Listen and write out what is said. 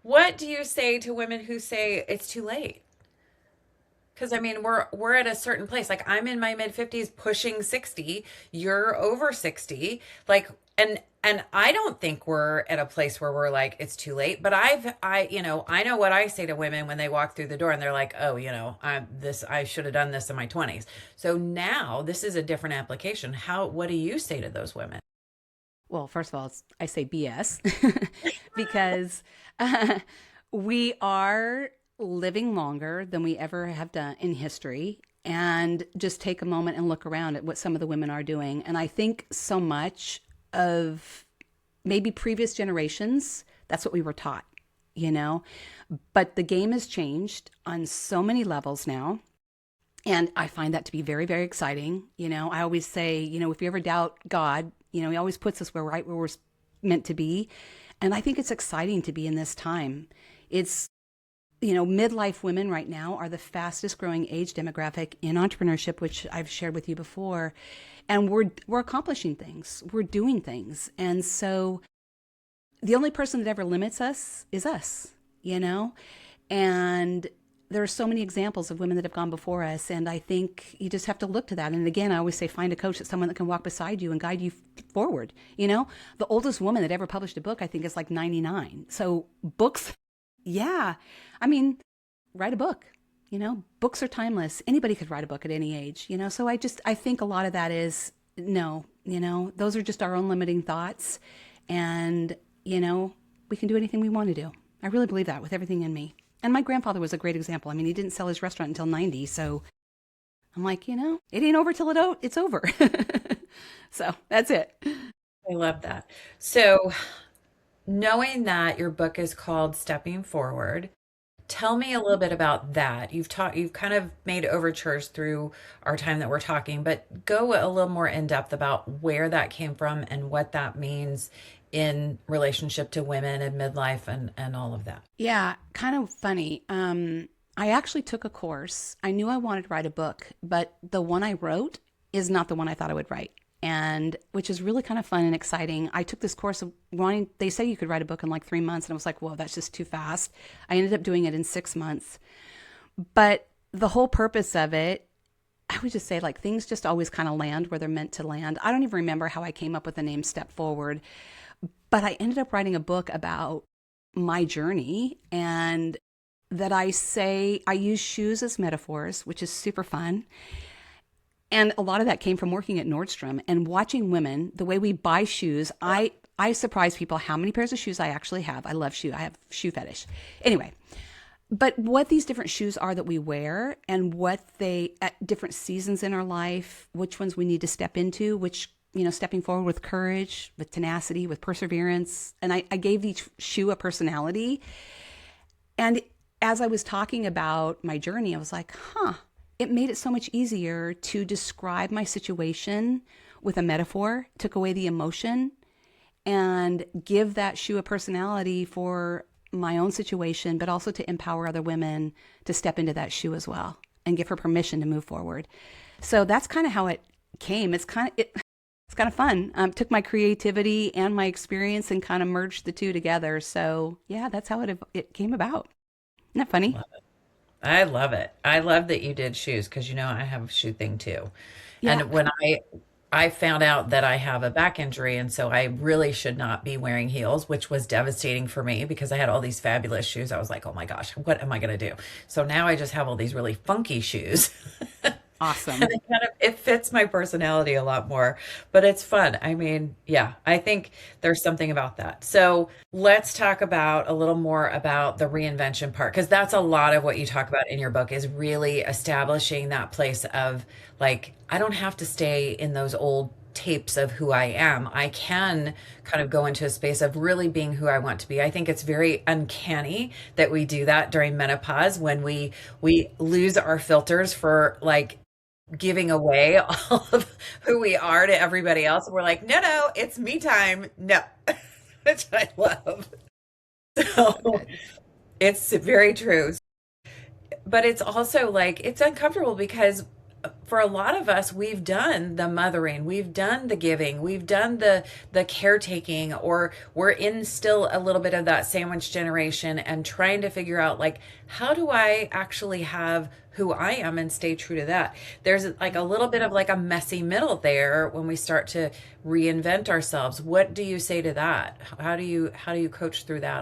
What do you say to women who say it's too late? Because I mean, we're at a certain place. Like I'm in my mid 50s pushing 60, you're over 60. Like and I don't think we're at a place where we're like it's too late, but I know what I say to women when they walk through the door and they're like, "Oh, I should have done this in my 20s." So now this is a different application. What do you say to those women? Well, first of all, I say BS because we are living longer than we ever have done in history. And just take a moment and look around at what some of the women are doing. And I think so much of maybe previous generations, that's what we were taught, you know? But the game has changed on so many levels now. And I find that to be very, very exciting. I always say, if you ever doubt God, he always puts us right where we're meant to be. And I think it's exciting to be in this time. It's, midlife women right now are the fastest growing age demographic in entrepreneurship, which I've shared with you before. And we're accomplishing things. We're doing things. And so the only person that ever limits us is us, you know? And there are so many examples of women that have gone before us. And I think you just have to look to that. And again, I always say, find a coach, that's someone that can walk beside you and guide you forward. The oldest woman that ever published a book, I think, is like 99. So books, yeah. I mean, write a book. Books are timeless. Anybody could write a book at any age, So I think a lot of that is no, those are just our own limiting thoughts. And, we can do anything we want to do. I really believe that with everything in me. And my grandfather was a great example. I mean, he didn't sell his restaurant until 90. So I'm like, it ain't over till it's over. So that's it. I love that. So, knowing that your book is called Stepping Forward, tell me a little bit about that. You've kind of made overtures through our time that we're talking, but go a little more in depth about where that came from and what that means in relationship to women and midlife and all of that. Yeah, kind of funny. I actually took a course. I knew I wanted to write a book, but the one I wrote is not the one I thought I would write. And which is really kind of fun and exciting. I took this course of wanting, they say you could write a book in like 3 months. And I was like, whoa, that's just too fast. I ended up doing it in 6 months. But the whole purpose of it, I would just say like things just always kind of land where they're meant to land. I don't even remember how I came up with the name Step Forward, but I ended up writing a book about my journey and that I use shoes as metaphors, which is super fun. And a lot of that came from working at Nordstrom and watching women, the way we buy shoes. I surprise people how many pairs of shoes I actually have. I love shoe. I have shoe fetish. Anyway, but what these different shoes are that we wear and what they at different seasons in our life, which ones we need to step into, which stepping forward with courage, with tenacity, with perseverance. And I gave each shoe a personality. And as I was talking about my journey, I was like, it made it so much easier to describe my situation with a metaphor, took away the emotion, and give that shoe a personality for my own situation, but also to empower other women to step into that shoe as well and give her permission to move forward. So that's kind of how it came. It's kind of fun. Took my creativity and my experience and kind of merged the two together. So yeah, that's how it came about. Isn't that funny? I love it. I love that you did shoes because I have a shoe thing too. Yeah. And when I found out that I have a back injury and so I really should not be wearing heels, which was devastating for me because I had all these fabulous shoes. I was like, "Oh my gosh, what am I going to do?" So now I just have all these really funky shoes. And Awesome. it fits my personality a lot more, but it's fun. I mean, yeah, I think there's something about that. So let's talk about a little more about the reinvention part, because that's a lot of what you talk about in your book is really establishing that place of like, I don't have to stay in those old tapes of who I am. I can kind of go into a space of really being who I want to be. I think it's very uncanny that we do that during menopause when we lose our filters for like giving away all of who we are to everybody else. And we're like, no, no, it's me time. No, which I love. So So good. it's very true. But it's also like, it's uncomfortable because for a lot of us, we've done the mothering, we've done the giving, we've done the caretaking, or we're in still a little bit of that sandwich generation and trying to figure out, like, how do I actually have who I am and stay true to that? There's like a little bit of like a messy middle there when we start to reinvent ourselves. What do you say to that? How do you coach through that?